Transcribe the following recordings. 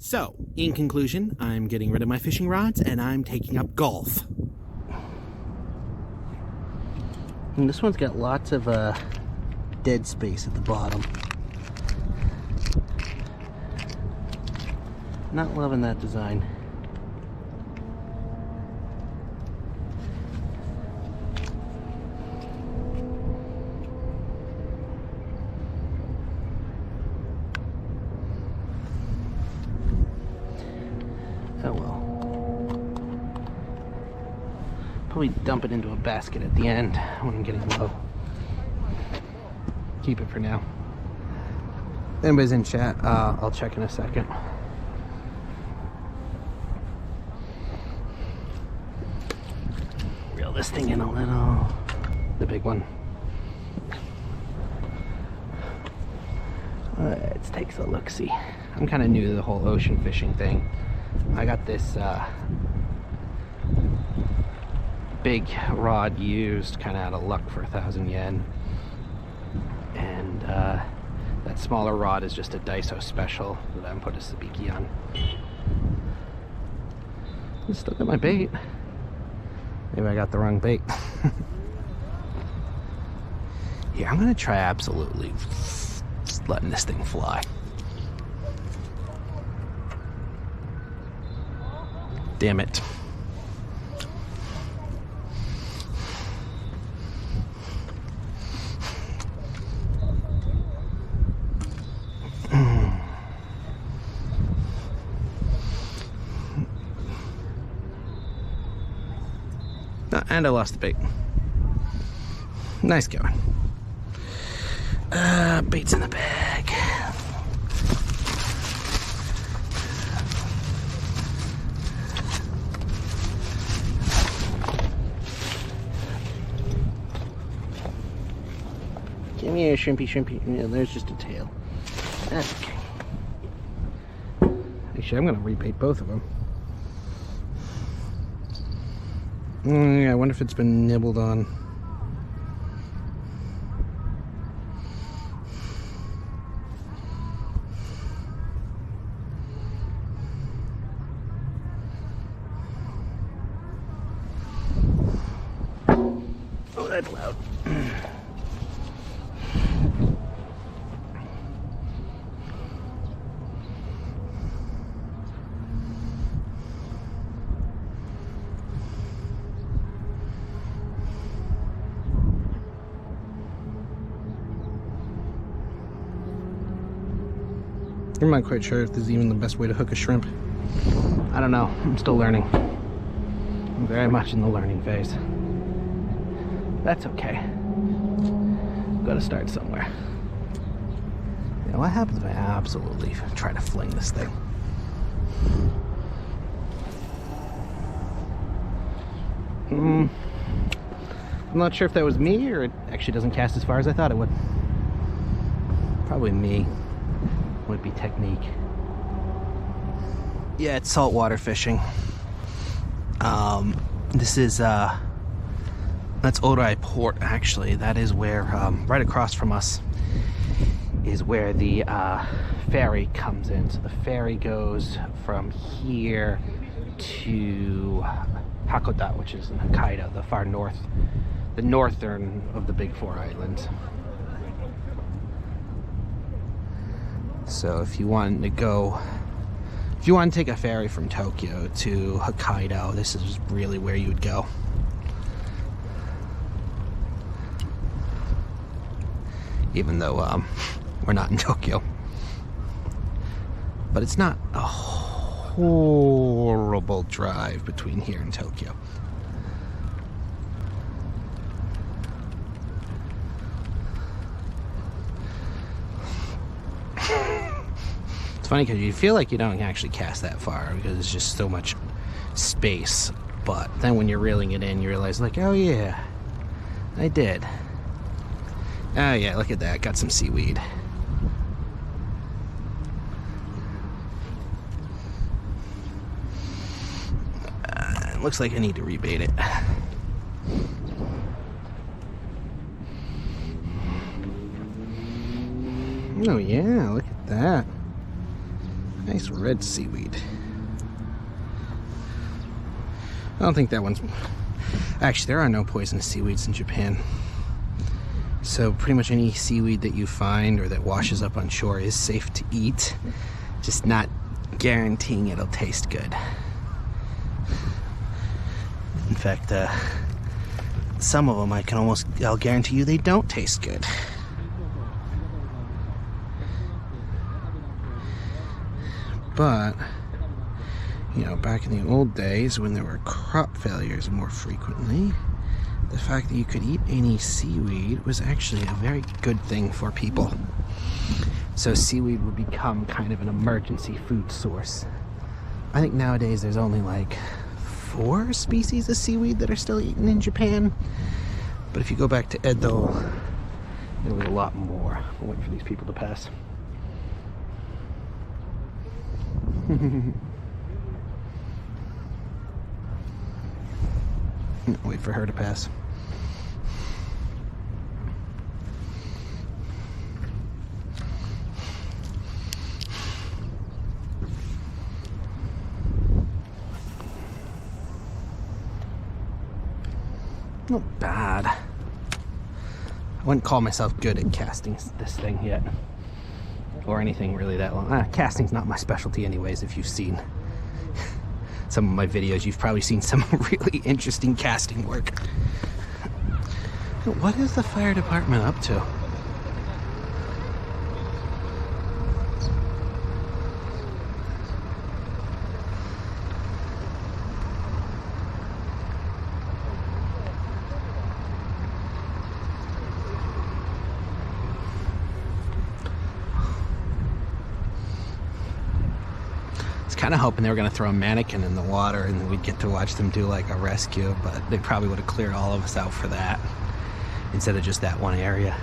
So, in conclusion, I'm getting rid of my fishing rods and I'm taking up golf. And this one's got lots of dead space at the bottom. Not loving that design. Oh well. Probably dump it into a basket at the end when I'm getting low. Keep it for now. If anybody's in chat, I'll check in a second. Reel this thing in a little. The big one. Let's take a look-see. I'm kind of new to the whole ocean fishing thing. I got this big rod used kind of out of luck for 1,000 yen, and that smaller rod is just a Daiso special that I'm putting a sabiki on. I still got my bait. Maybe I got the wrong bait. Here, I'm gonna try absolutely just letting this thing fly. Damn it. And I lost the bait. Nice going. Bait's in the bag. Give me a shrimpy. Yeah, there's just a tail. That's okay. Actually, I'm gonna rebait both of them. Yeah, I wonder if it's been nibbled on. Oh, that's loud. I'm not quite sure if this is even the best way to hook a shrimp. I don't know. I'm still learning. I'm very much in the learning phase. That's okay. Gotta start somewhere. You know, what happens if I absolutely try to fling this thing? I'm not sure if that was me or it actually doesn't cast as far as I thought it would. Probably me. Would be technique. Yeah, it's saltwater fishing. This is that's Oarai port, actually. That is where right across from us is where the ferry comes in. So the ferry goes from here to Hakoda, which is in Hokkaido, the far north, the northern of the big four islands. So if you want to take a ferry from Tokyo to Hokkaido, this is really where you would go. Even though we're not in Tokyo. But it's not a horrible drive between here and Tokyo. It's funny because you feel like you don't actually cast that far because it's just so much space. But then when you're reeling it in, you realize, like, oh yeah, I did. Oh yeah, look at that, got some seaweed. Looks like I need to rebait it. Oh yeah, look at that. Nice red seaweed. I don't think that one's... Actually, there are no poisonous seaweeds in Japan. So pretty much any seaweed that you find or that washes up on shore is safe to eat. Just not guaranteeing it'll taste good. In fact, some of them I'll guarantee you they don't taste good. But, you know, back in the old days when there were crop failures more frequently, the fact that you could eat any seaweed was actually a very good thing for people. So seaweed would become kind of an emergency food source. I think nowadays there's only like 4 species of seaweed that are still eaten in Japan. But if you go back to Edo, there was a lot more. I'll wait for these people to pass. Wait for her to pass. Not bad. I wouldn't call myself good at casting this thing yet. Or anything really that long. Casting's not my specialty anyways. If you've seen some of my videos, you've probably seen some really interesting casting work. What is the fire department up to? Kind of hoping they were going to throw a mannequin in the water and we'd get to watch them do like a rescue, but they probably would have cleared all of us out for that instead of just that one area.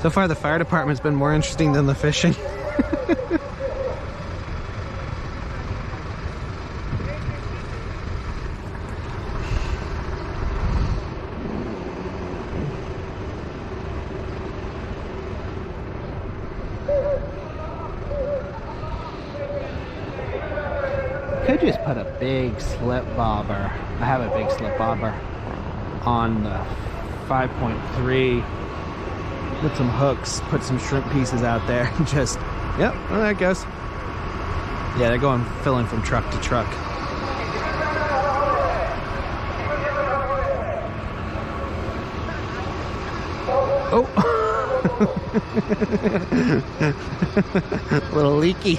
So far, the fire department's been more interesting than the fishing. Could just put a big slip bobber. I have a big slip bobber on the 5.3. With some hooks, put some shrimp pieces out there, and just, yep, well, there it goes. Yeah, they're going filling from truck to truck. Oh! A little leaky.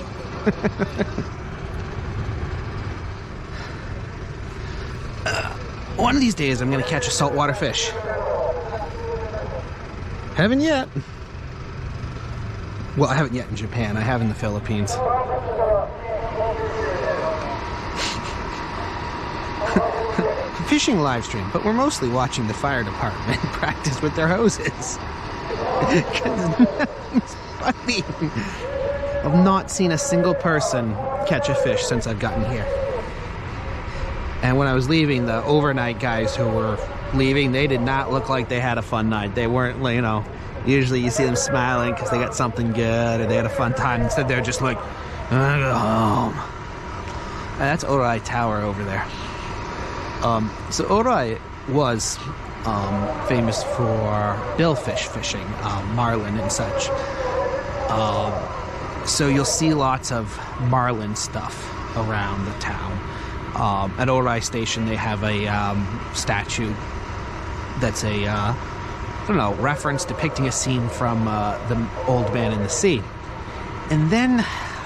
One of these days I'm gonna catch a saltwater fish. Haven't yet. Well, I haven't yet in Japan. I have in the Philippines. Fishing live stream, but we're mostly watching the fire department practice with their hoses. Because nothing's funny. I've not seen a single person catch a fish since I've gotten here. And when I was leaving, the overnight guys who were leaving, they did not look like they had a fun night. They weren't, you know, usually you see them smiling because they got something good or they had a fun time. Instead, they're just like, I go home. And that's Oarai Tower over there. So Oarai was famous for billfish fishing, marlin and such. So you'll see lots of marlin stuff around the town. At Oarai Station, they have a statue that's a, I don't know, reference depicting a scene from The Old Man in the Sea. And then,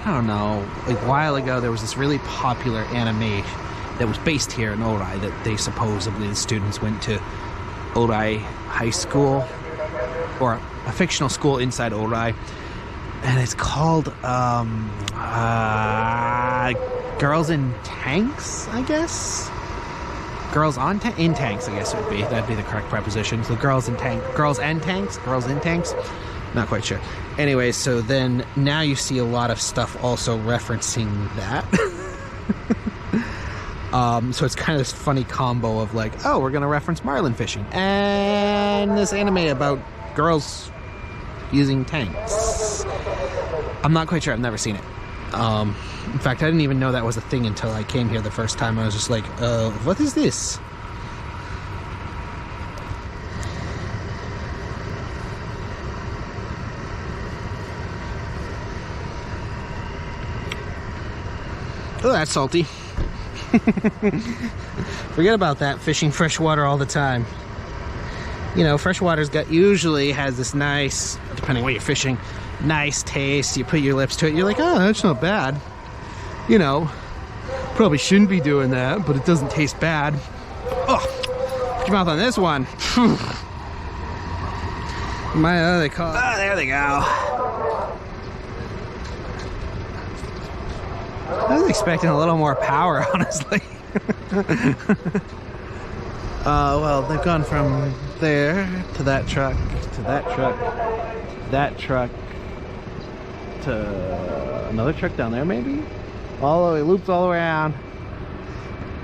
I don't know, a while ago, there was this really popular anime that was based here in Oarai that they supposedly, the students went to Oarai High School, or a fictional school inside Oarai, and it's called Girls in Tanks, I guess? Girls in Tanks, I guess it would be. That'd be the correct preposition. So Girls in Tanks. Not quite sure. Anyway, so then now you see a lot of stuff also referencing that. So it's kind of this funny combo of like, oh, we're going to reference marlin fishing. And this anime about girls using tanks. I'm not quite sure. I've never seen it. In fact, I didn't even know that was a thing until I came here the first time. I was just like, what is this? Oh, that's salty. Forget about that. Fishing freshwater all the time. You know, freshwater's usually has this nice, depending what you're fishing, nice taste. You put your lips to it, you're like, oh, that's not bad. You know, probably shouldn't be doing that, but it doesn't taste bad. Oh, put your mouth on this one. They call it. Oh, there they go. I was expecting a little more power, honestly. Well, they've gone from there to that truck, to that truck, that truck, to another truck down there, maybe? All the way, loops all the way around.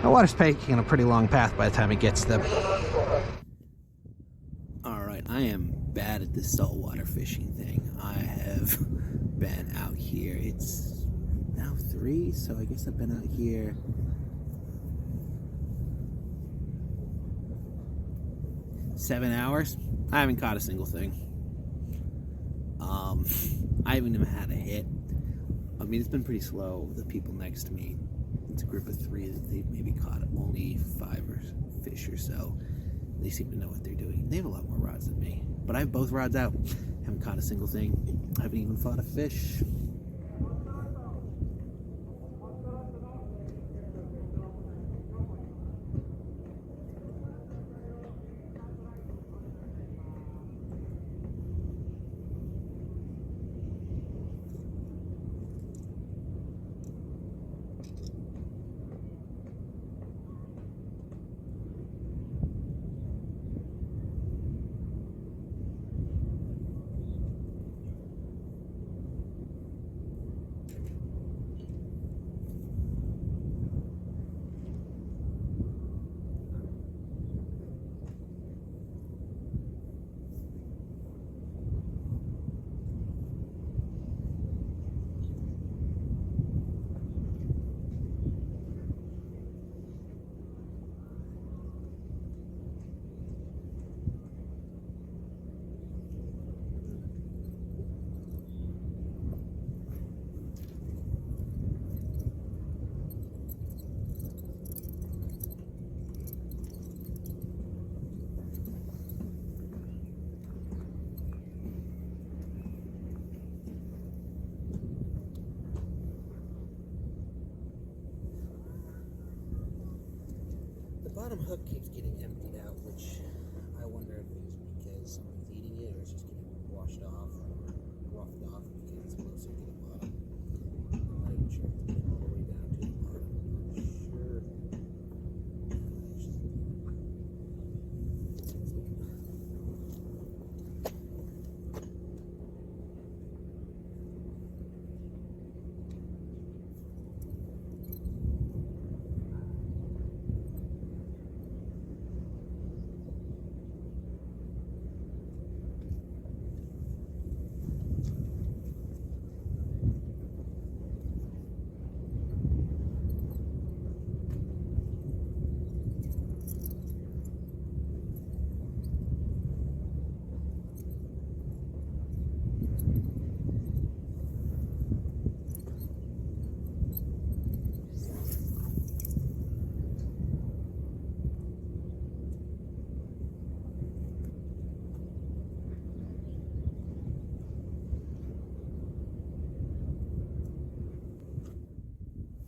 The water's taking a pretty long path by the time it gets to them. Alright, I am bad at this saltwater fishing thing. I have been out here. It's now 3, so I guess I've been out here 7 hours. I haven't caught a single thing. I haven't even had a hit. I mean, it's been pretty slow. The people next to me, it's a group of 3 that they've maybe caught only 5 fish or so. They seem to know what they're doing. They have a lot more rods than me, but I have both rods out. Haven't caught a single thing. I haven't even fought a fish. Bottom hook keeps getting emptied out, which I wonder if it's because someone's eating it or it's just getting washed off or roughed off because it's closer to the bottom. I'm not even sure if it's getting all the way down to the bottom. I'm sure.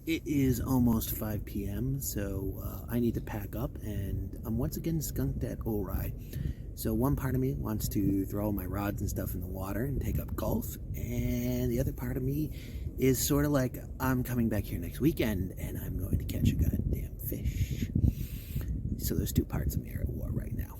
It is almost 5 p.m., so I need to pack up, and I'm once again skunked at Oarai. So one part of me wants to throw my rods and stuff in the water and take up golf, and the other part of me is sort of like, I'm coming back here next weekend, and I'm going to catch a goddamn fish. So those two parts of me are at war right now.